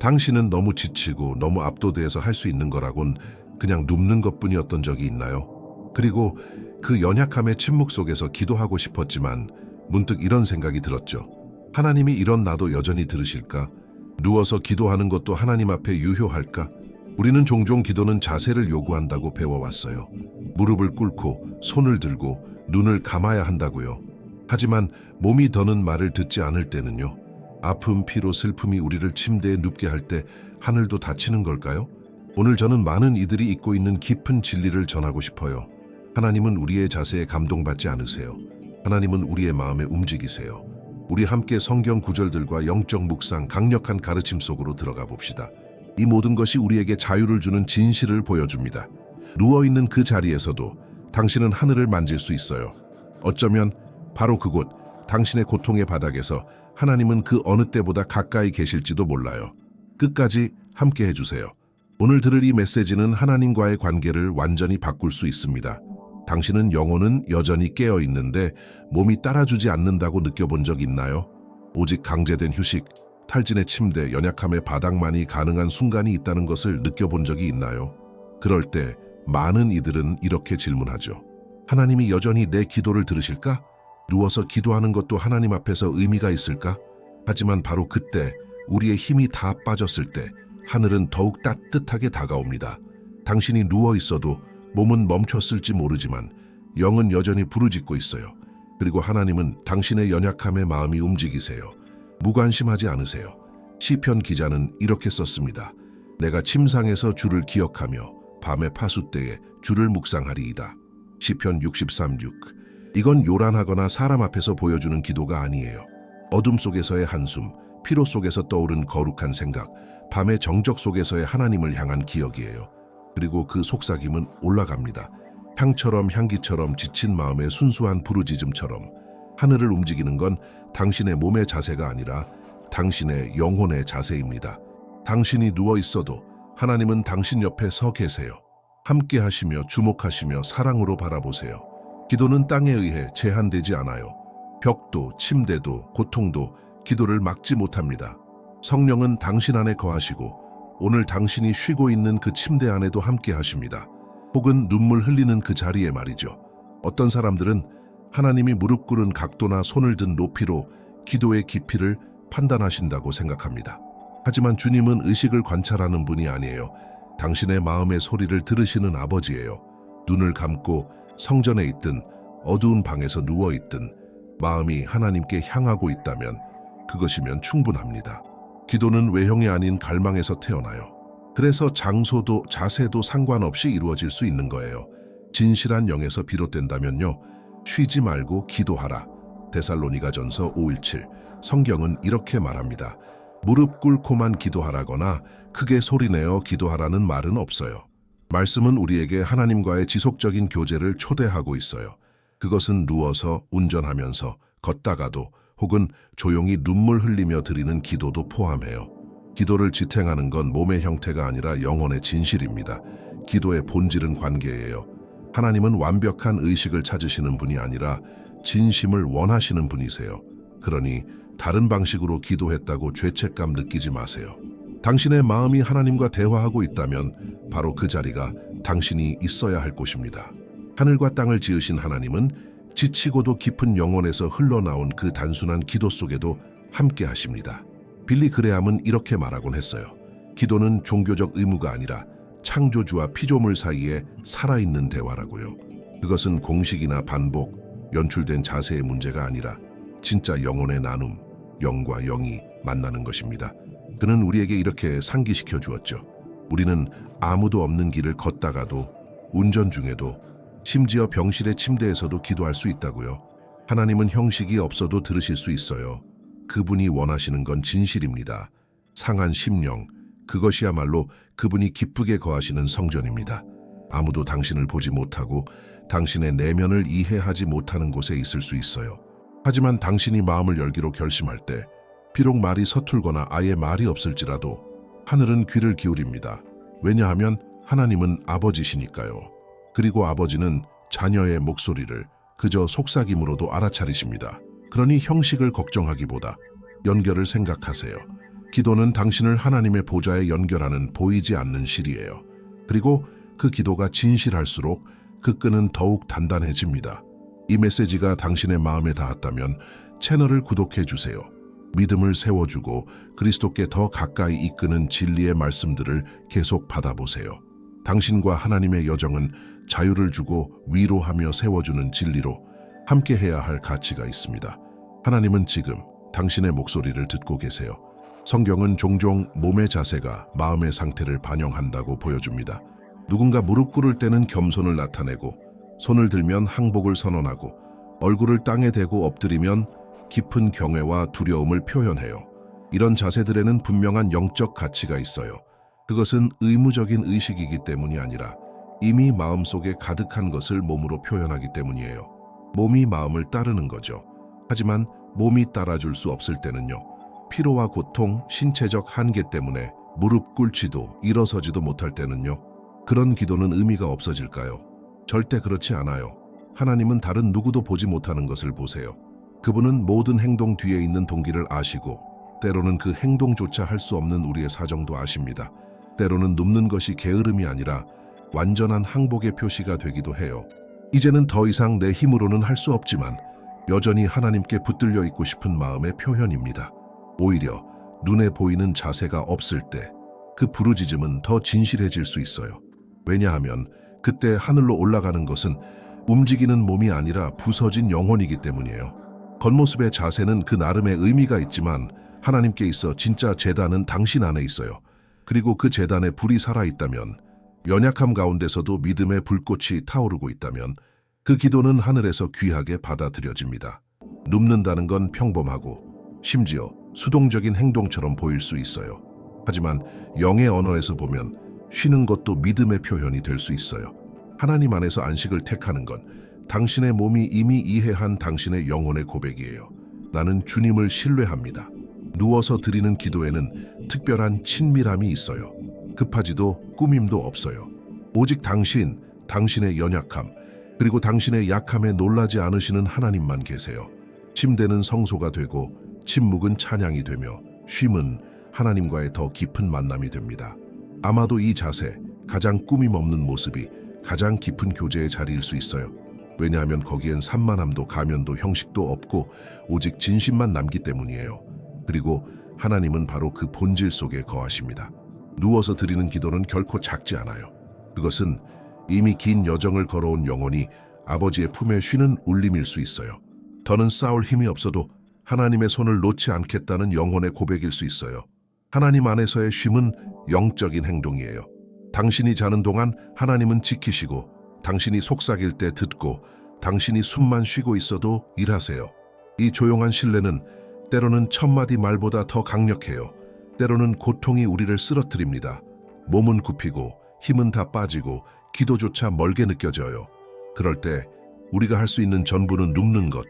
당신은 너무 지치고 너무 압도돼서 할 수 있는 거라곤 그냥 눕는 것뿐이었던 적이 있나요? 그리고 그 연약함의 침묵 속에서 기도하고 싶었지만 문득 이런 생각이 들었죠. 하나님이 이런 나도 여전히 들으실까? 누워서 기도하는 것도 하나님 앞에 유효할까? 우리는 종종 기도는 자세를 요구한다고 배워왔어요. 무릎을 꿇고 손을 들고 눈을 감아야 한다고요. 하지만 몸이 더는 말을 듣지 않을 때는요. 아픔, 피로, 슬픔이 우리를 침대에 눕게 할 때 하늘도 닫히는 걸까요? 오늘 저는 많은 이들이 잊고 있는 깊은 진리를 전하고 싶어요. 하나님은 우리의 자세에 감동받지 않으세요. 하나님은 우리의 마음에 움직이세요. 우리 함께 성경 구절들과 영적 묵상, 강력한 가르침 속으로 들어가 봅시다. 이 모든 것이 우리에게 자유를 주는 진실을 보여줍니다. 누워있는 그 자리에서도 당신은 하늘을 만질 수 있어요. 어쩌면 바로 그곳, 당신의 고통의 바닥에서 하나님은 그 어느 때보다 가까이 계실지도 몰라요. 끝까지 함께 해주세요. 오늘 들을 이 메시지는 하나님과의 관계를 완전히 바꿀 수 있습니다. 당신은 영혼은 여전히 깨어 있는데 몸이 따라주지 않는다고 느껴본 적 있나요? 오직 강제된 휴식, 탈진의 침대, 연약함의 바닥만이 가능한 순간이 있다는 것을 느껴본 적이 있나요? 그럴 때 많은 이들은 이렇게 질문하죠. 하나님이 여전히 내 기도를 들으실까? 누워서 기도하는 것도 하나님 앞에서 의미가 있을까? 하지만 바로 그때 우리의 힘이 다 빠졌을 때 하늘은 더욱 따뜻하게 다가옵니다. 당신이 누워 있어도 몸은 멈췄을지 모르지만 영은 여전히 부르짖고 있어요. 그리고 하나님은 당신의 연약함에 마음이 움직이세요. 무관심하지 않으세요. 시편 기자는 이렇게 썼습니다. 내가 침상에서 주를 기억하며 밤의 파수 때에 주를 묵상하리이다. 시편 63:6. 이건 요란하거나 사람 앞에서 보여주는 기도가 아니에요. 어둠 속에서의 한숨, 피로 속에서 떠오른 거룩한 생각, 밤의 정적 속에서의 하나님을 향한 기억이에요. 그리고 그 속삭임은 올라갑니다. 향처럼 향기처럼 지친 마음의 순수한 부르짖음처럼. 하늘을 움직이는 건 당신의 몸의 자세가 아니라 당신의 영혼의 자세입니다. 당신이 누워 있어도 하나님은 당신 옆에 서 계세요. 함께 하시며 주목하시며 사랑으로 바라보세요. 기도는 땅에 의해 제한되지 않아요. 벽도, 침대도, 고통도 기도를 막지 못합니다. 성령은 당신 안에 거하시고 오늘 당신이 쉬고 있는 그 침대 안에도 함께 하십니다. 혹은 눈물 흘리는 그 자리에 말이죠. 어떤 사람들은 하나님이 무릎 꿇은 각도나 손을 든 높이로 기도의 깊이를 판단하신다고 생각합니다. 하지만 주님은 의식을 관찰하는 분이 아니에요. 당신의 마음의 소리를 들으시는 아버지예요. 눈을 감고 성전에 있든 어두운 방에서 누워 있든 마음이 하나님께 향하고 있다면 그것이면 충분합니다. 기도는 외형이 아닌 갈망에서 태어나요. 그래서 장소도 자세도 상관없이 이루어질 수 있는 거예요. 진실한 영에서 비롯된다면요. 쉬지 말고 기도하라. 데살로니가전서 5:17. 성경은 이렇게 말합니다. 무릎 꿇고만 기도하라거나 크게 소리내어 기도하라는 말은 없어요. 말씀은 우리에게 하나님과의 지속적인 교제를 초대하고 있어요. 그것은 누워서 운전하면서 걷다가도 혹은 조용히 눈물 흘리며 드리는 기도도 포함해요. 기도를 지탱하는 건 몸의 형태가 아니라 영혼의 진실입니다. 기도의 본질은 관계예요. 하나님은 완벽한 의식을 찾으시는 분이 아니라 진심을 원하시는 분이세요. 그러니 다른 방식으로 기도했다고 죄책감 느끼지 마세요. 당신의 마음이 하나님과 대화하고 있다면 바로 그 자리가 당신이 있어야 할 곳입니다. 하늘과 땅을 지으신 하나님은 지치고도 깊은 영혼에서 흘러나온 그 단순한 기도 속에도 함께 하십니다. 빌리 그레함은 이렇게 말하곤 했어요. 기도는 종교적 의무가 아니라 창조주와 피조물 사이에 살아있는 대화라고요. 그것은 공식이나 반복, 연출된 자세의 문제가 아니라 진짜 영혼의 나눔, 영과 영이 만나는 것입니다. 그는 우리에게 이렇게 상기시켜 주었죠. 우리는 아무도 없는 길을 걷다가도, 운전 중에도, 심지어 병실의 침대에서도 기도할 수 있다고요. 하나님은 형식이 없어도 들으실 수 있어요. 그분이 원하시는 건 진실입니다. 상한 심령, 그것이야말로 그분이 기쁘게 거하시는 성전입니다. 아무도 당신을 보지 못하고 당신의 내면을 이해하지 못하는 곳에 있을 수 있어요. 하지만 당신이 마음을 열기로 결심할 때 비록 말이 서툴거나 아예 말이 없을지라도 하늘은 귀를 기울입니다. 왜냐하면 하나님은 아버지시니까요. 그리고 아버지는 자녀의 목소리를 그저 속삭임으로도 알아차리십니다. 그러니 형식을 걱정하기보다 연결을 생각하세요. 기도는 당신을 하나님의 보좌에 연결하는 보이지 않는 실이에요. 그리고 그 기도가 진실할수록 그 끈은 더욱 단단해집니다. 이 메시지가 당신의 마음에 닿았다면 채널을 구독해 주세요. 믿음을 세워주고 그리스도께 더 가까이 이끄는 진리의 말씀들을 계속 받아보세요. 당신과 하나님의 여정은 자유를 주고 위로하며 세워주는 진리로 함께해야 할 가치가 있습니다. 하나님은 지금 당신의 목소리를 듣고 계세요. 성경은 종종 몸의 자세가 마음의 상태를 반영한다고 보여줍니다. 누군가 무릎 꿇을 때는 겸손을 나타내고, 손을 들면 항복을 선언하고, 얼굴을 땅에 대고 엎드리면 깊은 경외와 두려움을 표현해요. 이런 자세들에는 분명한 영적 가치가 있어요. 그것은 의무적인 의식이기 때문이 아니라 이미 마음속에 가득한 것을 몸으로 표현하기 때문이에요. 몸이 마음을 따르는 거죠. 하지만 몸이 따라줄 수 없을 때는요. 피로와 고통, 신체적 한계 때문에 무릎 꿇지도 일어서지도 못할 때는요. 그런 기도는 의미가 없어질까요? 절대 그렇지 않아요. 하나님은 다른 누구도 보지 못하는 것을 보세요. 그분은 모든 행동 뒤에 있는 동기를 아시고 때로는 그 행동조차 할 수 없는 우리의 사정도 아십니다. 때로는 눕는 것이 게으름이 아니라 완전한 항복의 표시가 되기도 해요. 이제는 더 이상 내 힘으로는 할 수 없지만 여전히 하나님께 붙들려 있고 싶은 마음의 표현입니다. 오히려 눈에 보이는 자세가 없을 때 그 부르짖음은 더 진실해질 수 있어요. 왜냐하면 그때 하늘로 올라가는 것은 움직이는 몸이 아니라 부서진 영혼이기 때문이에요. 겉모습의 자세는 그 나름의 의미가 있지만 하나님께 있어 진짜 제단은 당신 안에 있어요. 그리고 그 제단에 불이 살아있다면, 연약함 가운데서도 믿음의 불꽃이 타오르고 있다면 그 기도는 하늘에서 귀하게 받아들여집니다. 눕는다는 건 평범하고 심지어 수동적인 행동처럼 보일 수 있어요. 하지만 영의 언어에서 보면 쉬는 것도 믿음의 표현이 될 수 있어요. 하나님 안에서 안식을 택하는 건 당신의 몸이 이미 이해한 당신의 영혼의 고백이에요. 나는 주님을 신뢰합니다. 누워서 드리는 기도에는 특별한 친밀함이 있어요. 급하지도 꾸밈도 없어요. 오직 당신, 당신의 연약함, 그리고 당신의 약함에 놀라지 않으시는 하나님만 계세요. 침대는 성소가 되고 침묵은 찬양이 되며 쉼은 하나님과의 더 깊은 만남이 됩니다. 아마도 이 자세, 가장 꾸밈 없는 모습이 가장 깊은 교제의 자리일 수 있어요. 왜냐하면 거기엔 산만함도 가면도 형식도 없고 오직 진심만 남기 때문이에요. 그리고 하나님은 바로 그 본질 속에 거하십니다. 누워서 드리는 기도는 결코 작지 않아요. 그것은 이미 긴 여정을 걸어온 영혼이 아버지의 품에 쉬는 울림일 수 있어요. 더는 싸울 힘이 없어도 하나님의 손을 놓지 않겠다는 영혼의 고백일 수 있어요. 하나님 안에서의 쉼은 영적인 행동이에요. 당신이 자는 동안 하나님은 지키시고, 당신이 속삭일 때 듣고, 당신이 숨만 쉬고 있어도 일하세요. 이 조용한 신뢰는 때로는 천마디 말보다 더 강력해요. 때로는 고통이 우리를 쓰러뜨립니다. 몸은 굽히고 힘은 다 빠지고 기도조차 멀게 느껴져요. 그럴 때 우리가 할 수 있는 전부는 눕는 것,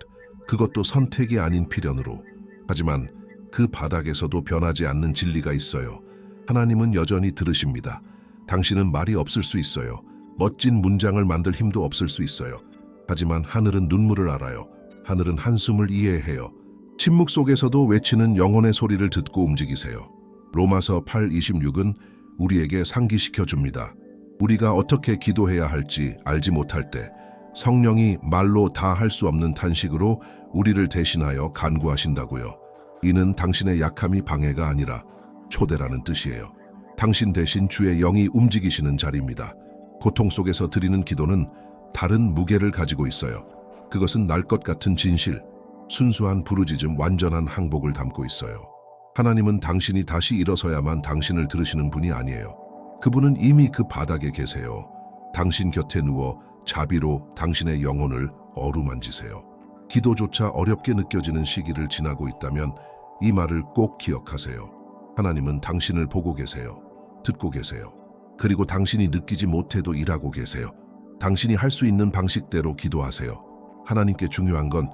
그것도 선택이 아닌 필연으로. 하지만 그 바닥에서도 변하지 않는 진리가 있어요. 하나님은 여전히 들으십니다. 당신은 말이 없을 수 있어요. 멋진 문장을 만들 힘도 없을 수 있어요. 하지만 하늘은 눈물을 알아요. 하늘은 한숨을 이해해요. 침묵 속에서도 외치는 영혼의 소리를 듣고 움직이세요. 로마서 8:26은 우리에게 상기시켜 줍니다. 우리가 어떻게 기도해야 할지 알지 못할 때 성령이 말로 다 할 수 없는 탄식으로 우리를 대신하여 간구하신다고요. 이는 당신의 약함이 방해가 아니라 초대라는 뜻이에요. 당신 대신 주의 영이 움직이시는 자리입니다. 고통 속에서 드리는 기도는 다른 무게를 가지고 있어요. 그것은 날 것 같은 진실, 순수한 부르짖음, 완전한 항복을 담고 있어요. 하나님은 당신이 다시 일어서야만 당신을 들으시는 분이 아니에요. 그분은 이미 그 바닥에 계세요. 당신 곁에 누워 자비로 당신의 영혼을 어루만지세요. 기도조차 어렵게 느껴지는 시기를 지나고 있다면 이 말을 꼭 기억하세요. 하나님은 당신을 보고 계세요. 듣고 계세요. 그리고 당신이 느끼지 못해도 일하고 계세요. 당신이 할 수 있는 방식대로 기도하세요. 하나님께 중요한 건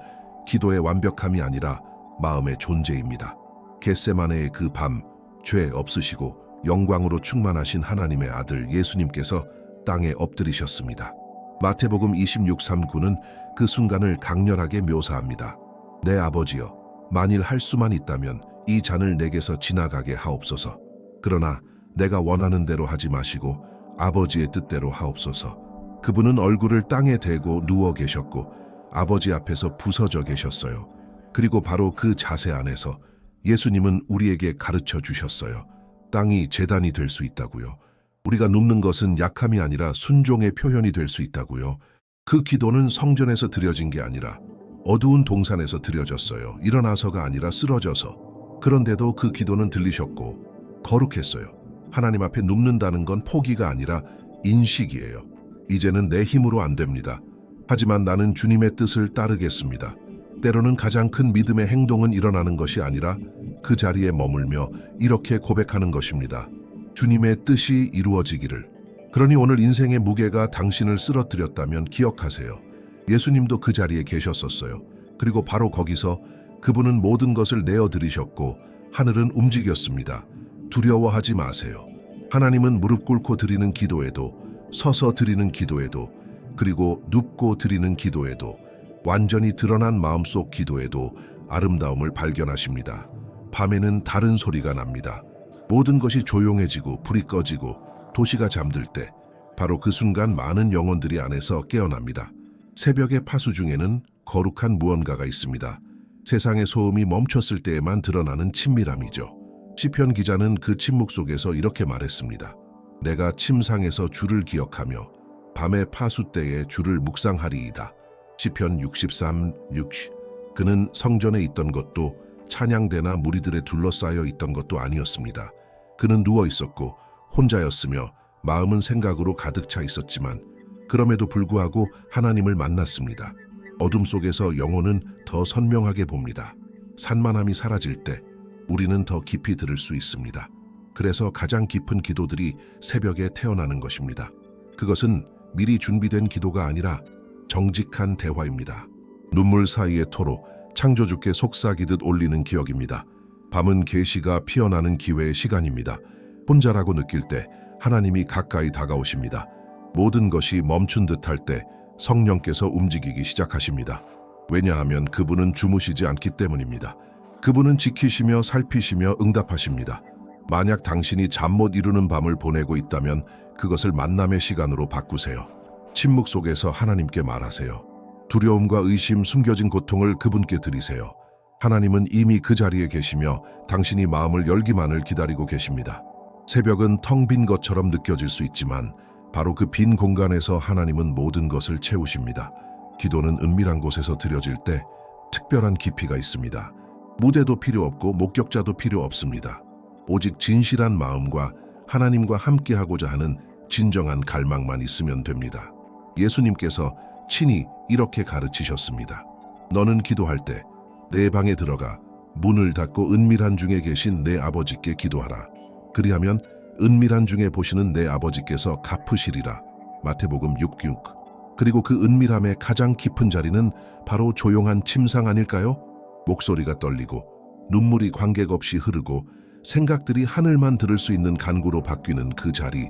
기도의 완벽함이 아니라 마음의 존재입니다. 겟세마네의 그 밤, 죄 없으시고 영광으로 충만하신 하나님의 아들 예수님께서 땅에 엎드리셨습니다. 마태복음 26:39는 그 순간을 강렬하게 묘사합니다. 내 아버지여, 만일 할 수만 있다면 이 잔을 내게서 지나가게 하옵소서. 그러나 내가 원하는 대로 하지 마시고 아버지의 뜻대로 하옵소서. 그분은 얼굴을 땅에 대고 누워 계셨고 아버지 앞에서 부서져 계셨어요. 그리고 바로 그 자세 안에서 예수님은 우리에게 가르쳐 주셨어요. 땅이 제단이 될 수 있다고요. 우리가 눕는 것은 약함이 아니라 순종의 표현이 될 수 있다고요. 그 기도는 성전에서 드려진 게 아니라 어두운 동산에서 드려졌어요. 일어나서가 아니라 쓰러져서. 그런데도 그 기도는 들리셨고 거룩했어요. 하나님 앞에 눕는다는 건 포기가 아니라 인식이에요. 이제는 내 힘으로 안 됩니다. 하지만 나는 주님의 뜻을 따르겠습니다. 때로는 가장 큰 믿음의 행동은 일어나는 것이 아니라 그 자리에 머물며 이렇게 고백하는 것입니다. 주님의 뜻이 이루어지기를. 그러니 오늘 인생의 무게가 당신을 쓰러뜨렸다면 기억하세요. 예수님도 그 자리에 계셨었어요. 그리고 바로 거기서 그분은 모든 것을 내어드리셨고 하늘은 움직였습니다. 두려워하지 마세요. 하나님은 무릎 꿇고 드리는 기도에도, 서서 드리는 기도에도, 그리고 눕고 드리는 기도에도, 완전히 드러난 마음속 기도에도 아름다움을 발견하십니다. 밤에는 다른 소리가 납니다. 모든 것이 조용해지고 불이 꺼지고 도시가 잠들 때 바로 그 순간 많은 영혼들이 안에서 깨어납니다. 새벽의 파수 중에는 거룩한 무언가가 있습니다. 세상의 소음이 멈췄을 때에만 드러나는 친밀함이죠. 시편 기자는 그 침묵 속에서 이렇게 말했습니다. 내가 침상에서 주를 기억하며 밤의 파수 때에 주를 묵상하리이다. 시편 63:6. 그는 성전에 있던 것도 찬양대나 무리들에 둘러싸여 있던 것도 아니었습니다. 그는 누워 있었고 혼자였으며 마음은 생각으로 가득 차 있었지만 그럼에도 불구하고 하나님을 만났습니다. 어둠 속에서 영혼은 더 선명하게 봅니다. 산만함이 사라질 때 우리는 더 깊이 들을 수 있습니다. 그래서 가장 깊은 기도들이 새벽에 태어나는 것입니다. 그것은 미리 준비된 기도가 아니라 정직한 대화입니다. 눈물 사이의 토로 창조주께 속삭이듯 올리는 기억입니다. 밤은 계시가 피어나는 기회의 시간입니다. 혼자라고 느낄 때 하나님이 가까이 다가오십니다. 모든 것이 멈춘 듯할 때 성령께서 움직이기 시작하십니다. 왜냐하면 그분은 주무시지 않기 때문입니다. 그분은 지키시며 살피시며 응답하십니다. 만약 당신이 잠 못 이루는 밤을 보내고 있다면 그것을 만남의 시간으로 바꾸세요. 침묵 속에서 하나님께 말하세요. 두려움과 의심, 숨겨진 고통을 그분께 드리세요. 하나님은 이미 그 자리에 계시며 당신이 마음을 열기만을 기다리고 계십니다. 새벽은 텅 빈 것처럼 느껴질 수 있지만 바로 그 빈 공간에서 하나님은 모든 것을 채우십니다. 기도는 은밀한 곳에서 드려질 때 특별한 깊이가 있습니다. 무대도 필요 없고 목격자도 필요 없습니다. 오직 진실한 마음과 하나님과 함께하고자 하는 진정한 갈망만 있으면 됩니다. 예수님께서 친히 이렇게 가르치셨습니다. 너는 기도할 때 내 방에 들어가 문을 닫고 은밀한 중에 계신 내 아버지께 기도하라. 그리하면 은밀한 중에 보시는 내 아버지께서 갚으시리라. 마태복음 6:6. 그리고 그 은밀함의 가장 깊은 자리는 바로 조용한 침상 아닐까요? 목소리가 떨리고 눈물이 관객 없이 흐르고 생각들이 하늘만 들을 수 있는 간구로 바뀌는 그 자리,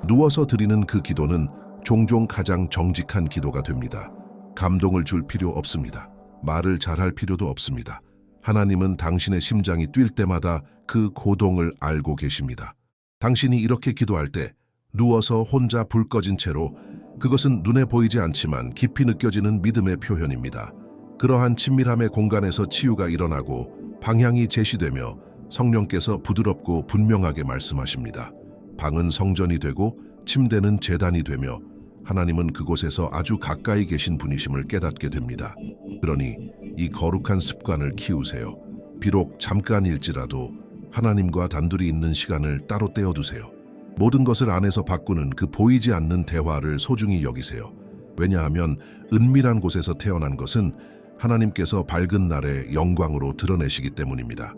누워서 드리는 그 기도는 종종 가장 정직한 기도가 됩니다. 감동을 줄 필요 없습니다. 말을 잘할 필요도 없습니다. 하나님은 당신의 심장이 뛸 때마다 그 고동을 알고 계십니다. 당신이 이렇게 기도할 때 누워서 혼자 불 꺼진 채로 그것은 눈에 보이지 않지만 깊이 느껴지는 믿음의 표현입니다. 그러한 친밀함의 공간에서 치유가 일어나고 방향이 제시되며 성령께서 부드럽고 분명하게 말씀하십니다. 방은 성전이 되고 침대는 제단이 되며 하나님은 그곳에서 아주 가까이 계신 분이심을 깨닫게 됩니다. 그러니 이 거룩한 습관을 키우세요. 비록 잠깐일지라도 하나님과 단둘이 있는 시간을 따로 떼어두세요. 모든 것을 안에서 바꾸는 그 보이지 않는 대화를 소중히 여기세요. 왜냐하면 은밀한 곳에서 태어난 것은 하나님께서 밝은 날에 영광으로 드러내시기 때문입니다.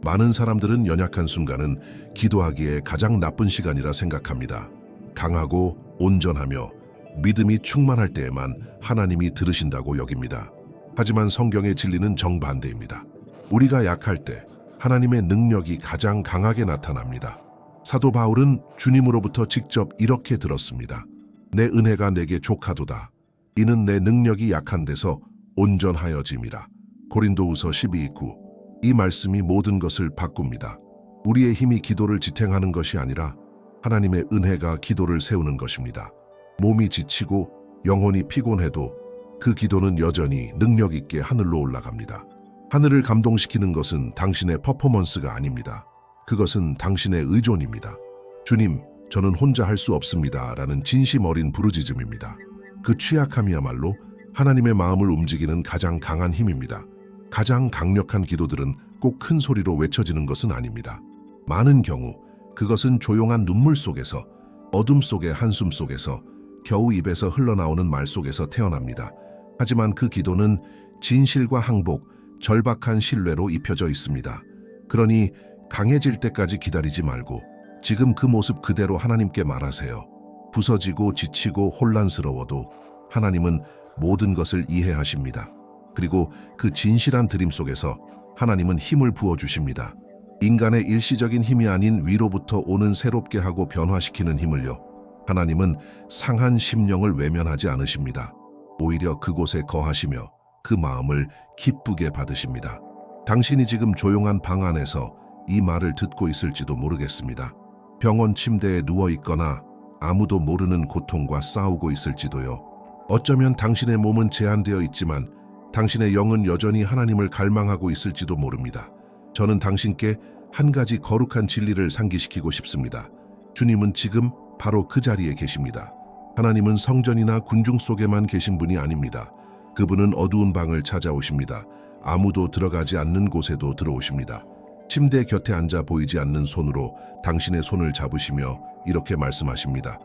많은 사람들은 연약한 순간은 기도하기에 가장 나쁜 시간이라 생각합니다. 강하고 온전하며 믿음이 충만할 때에만 하나님이 들으신다고 여깁니다. 하지만 성경의 진리는 정반대입니다. 우리가 약할 때 하나님의 능력이 가장 강하게 나타납니다. 사도 바울은 주님으로부터 직접 이렇게 들었습니다. 내 은혜가 내게 족하도다. 이는 내 능력이 약한 데서 온전하여짐이라. 고린도후서 12:9. 이 말씀이 모든 것을 바꿉니다. 우리의 힘이 기도를 지탱하는 것이 아니라 하나님의 은혜가 기도를 세우는 것입니다. 몸이 지치고 영혼이 피곤해도 그 기도는 여전히 능력 있게 하늘로 올라갑니다. 하늘을 감동시키는 것은 당신의 퍼포먼스가 아닙니다. 그것은 당신의 의존입니다. 주님, 저는 혼자 할 수 없습니다. 라는 진심 어린 부르짖음입니다. 그 취약함이야말로 하나님의 마음을 움직이는 가장 강한 힘입니다. 가장 강력한 기도들은 꼭 큰 소리로 외쳐지는 것은 아닙니다. 많은 경우 그것은 조용한 눈물 속에서, 어둠 속의 한숨 속에서, 겨우 입에서 흘러나오는 말 속에서 태어납니다. 하지만 그 기도는 진실과 항복, 절박한 신뢰로 입혀져 있습니다. 그러니 강해질 때까지 기다리지 말고 지금 그 모습 그대로 하나님께 말하세요. 부서지고 지치고 혼란스러워도 하나님은 모든 것을 이해하십니다. 그리고 그 진실한 드림 속에서 하나님은 힘을 부어주십니다. 인간의 일시적인 힘이 아닌 위로부터 오는 새롭게 하고 변화시키는 힘을요. 하나님은 상한 심령을 외면하지 않으십니다. 오히려 그곳에 거하시며 그 마음을 기쁘게 받으십니다. 당신이 지금 조용한 방 안에서 이 말을 듣고 있을지도 모르겠습니다. 병원 침대에 누워 있거나 아무도 모르는 고통과 싸우고 있을지도요. 어쩌면 당신의 몸은 제한되어 있지만 당신의 영은 여전히 하나님을 갈망하고 있을지도 모릅니다. 저는 당신께 한 가지 거룩한 진리를 상기시키고 싶습니다. 주님은 지금 바로 그 자리에 계십니다. 하나님은 성전이나 군중 속에만 계신 분이 아닙니다. 그분은 어두운 방을 찾아오십니다. 아무도 들어가지 않는 곳에도 들어오십니다. 침대 곁에 앉아 보이지 않는 손으로 당신의 손을 잡으시며 이렇게 말씀하십니다.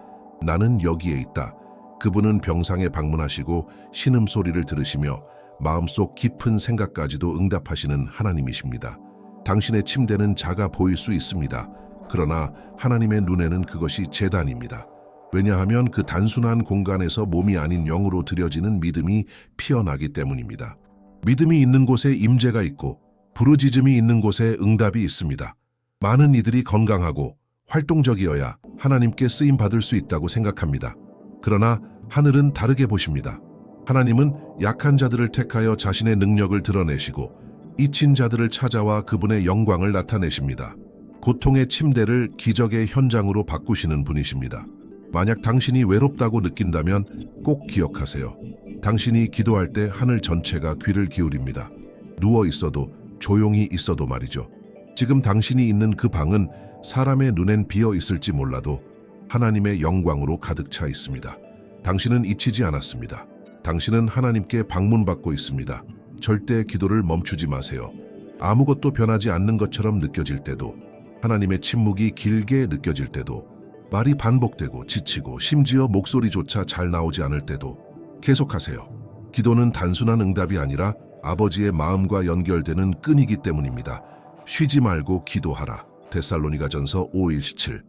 나는 여기에 있다. 그분은 병상에 방문하시고 신음소리를 들으시며 마음속 깊은 생각까지도 응답하시는 하나님이십니다. 당신의 침대는 작아 보일 수 있습니다. 그러나 하나님의 눈에는 그것이 제단입니다. 왜냐하면 그 단순한 공간에서 몸이 아닌 영으로 드려지는 믿음이 피어나기 때문입니다. 믿음이 있는 곳에 임재가 있고 부르짖음이 있는 곳에 응답이 있습니다. 많은 이들이 건강하고 활동적이어야 하나님께 쓰임받을 수 있다고 생각합니다. 그러나 하늘은 다르게 보십니다. 하나님은 약한 자들을 택하여 자신의 능력을 드러내시고 잊힌 자들을 찾아와 그분의 영광을 나타내십니다. 고통의 침대를 기적의 현장으로 바꾸시는 분이십니다. 만약 당신이 외롭다고 느낀다면 꼭 기억하세요. 당신이 기도할 때 하늘 전체가 귀를 기울입니다. 누워 있어도 조용히 있어도 말이죠. 지금 당신이 있는 그 방은 사람의 눈엔 비어 있을지 몰라도 하나님의 영광으로 가득 차 있습니다. 당신은 잊히지 않았습니다. 당신은 하나님께 방문받고 있습니다. 절대 기도를 멈추지 마세요. 아무것도 변하지 않는 것처럼 느껴질 때도, 하나님의 침묵이 길게 느껴질 때도, 말이 반복되고 지치고 심지어 목소리조차 잘 나오지 않을 때도 계속하세요. 기도는 단순한 응답이 아니라 아버지의 마음과 연결되는 끈이기 때문입니다. 쉬지 말고 기도하라. 데살로니가전서 5:17.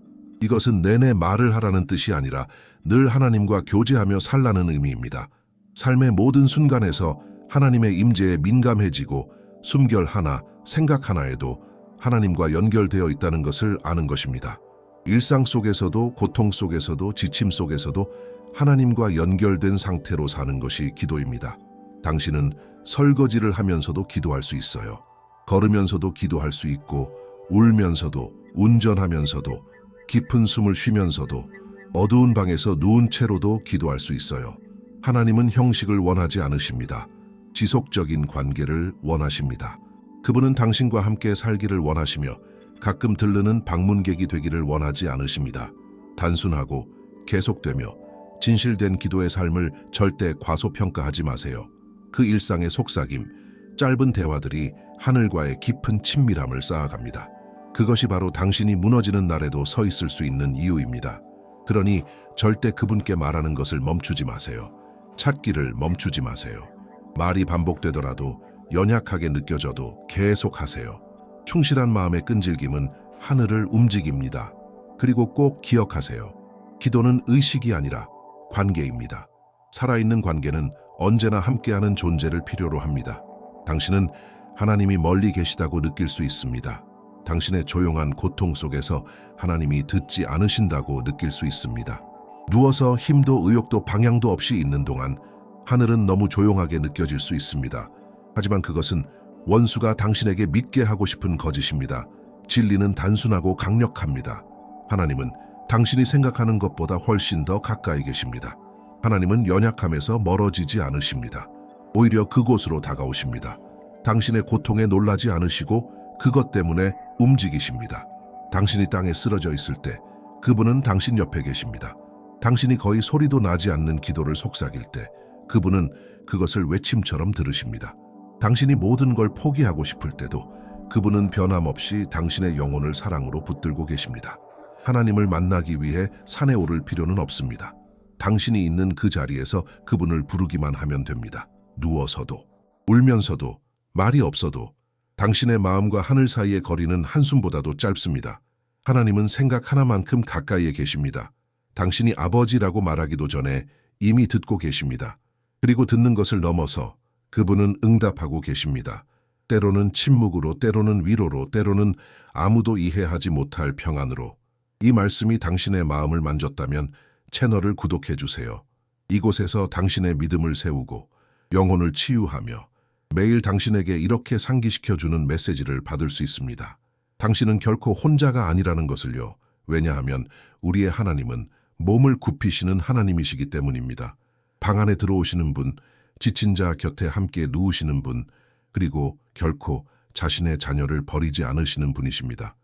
이것은 내내 말을 하라는 뜻이 아니라 늘 하나님과 교제하며 살라는 의미입니다. 삶의 모든 순간에서 하나님의 임재에 민감해지고 숨결 하나, 생각 하나에도 하나님과 연결되어 있다는 것을 아는 것입니다. 일상 속에서도 고통 속에서도 지침 속에서도 하나님과 연결된 상태로 사는 것이 기도입니다. 당신은 설거지를 하면서도 기도할 수 있어요. 걸으면서도 기도할 수 있고 울면서도 운전하면서도 깊은 숨을 쉬면서도 어두운 방에서 누운 채로도 기도할 수 있어요. 하나님은 형식을 원하지 않으십니다. 지속적인 관계를 원하십니다. 그분은 당신과 함께 살기를 원하시며 가끔 들르는 방문객이 되기를 원하지 않으십니다. 단순하고 계속되며 진실된 기도의 삶을 절대 과소평가하지 마세요. 그 일상의 속삭임, 짧은 대화들이 하늘과의 깊은 친밀함을 쌓아갑니다. 그것이 바로 당신이 무너지는 날에도 서 있을 수 있는 이유입니다. 그러니 절대 그분께 말하는 것을 멈추지 마세요. 찾기를 멈추지 마세요. 말이 반복되더라도 연약하게 느껴져도 계속하세요. 충실한 마음의 끈질김은 하늘을 움직입니다. 그리고 꼭 기억하세요. 기도는 의식이 아니라 관계입니다. 살아있는 관계는 언제나 함께하는 존재를 필요로 합니다. 당신은 하나님이 멀리 계시다고 느낄 수 있습니다. 당신의 조용한 고통 속에서 하나님이 듣지 않으신다고 느낄 수 있습니다. 누워서 힘도 의욕도 방향도 없이 있는 동안 하늘은 너무 조용하게 느껴질 수 있습니다. 하지만 그것은 원수가 당신에게 믿게 하고 싶은 거짓입니다. 진리는 단순하고 강력합니다. 하나님은 당신이 생각하는 것보다 훨씬 더 가까이 계십니다. 하나님은 연약함에서 멀어지지 않으십니다. 오히려 그곳으로 다가오십니다. 당신의 고통에 놀라지 않으시고 그것 때문에 움직이십니다. 당신이 땅에 쓰러져 있을 때 그분은 당신 옆에 계십니다. 당신이 거의 소리도 나지 않는 기도를 속삭일 때 그분은 그것을 외침처럼 들으십니다. 당신이 모든 걸 포기하고 싶을 때도 그분은 변함없이 당신의 영혼을 사랑으로 붙들고 계십니다. 하나님을 만나기 위해 산에 오를 필요는 없습니다. 당신이 있는 그 자리에서 그분을 부르기만 하면 됩니다. 누워서도, 울면서도, 말이 없어도 당신의 마음과 하늘 사이의 거리는 한숨보다도 짧습니다. 하나님은 생각 하나만큼 가까이에 계십니다. 당신이 아버지라고 말하기도 전에 이미 듣고 계십니다. 그리고 듣는 것을 넘어서 그분은 응답하고 계십니다. 때로는 침묵으로, 때로는 위로로, 때로는 아무도 이해하지 못할 평안으로. 이 말씀이 당신의 마음을 만졌다면 채널을 구독해 주세요. 이곳에서 당신의 믿음을 세우고 영혼을 치유하며 매일 당신에게 이렇게 상기시켜주는 메시지를 받을 수 있습니다. 당신은 결코 혼자가 아니라는 것을요. 왜냐하면 우리의 하나님은 몸을 굽히시는 하나님이시기 때문입니다. 방 안에 들어오시는 분, 지친 자 곁에 함께 누우시는 분, 그리고 결코 자신의 자녀를 버리지 않으시는 분이십니다.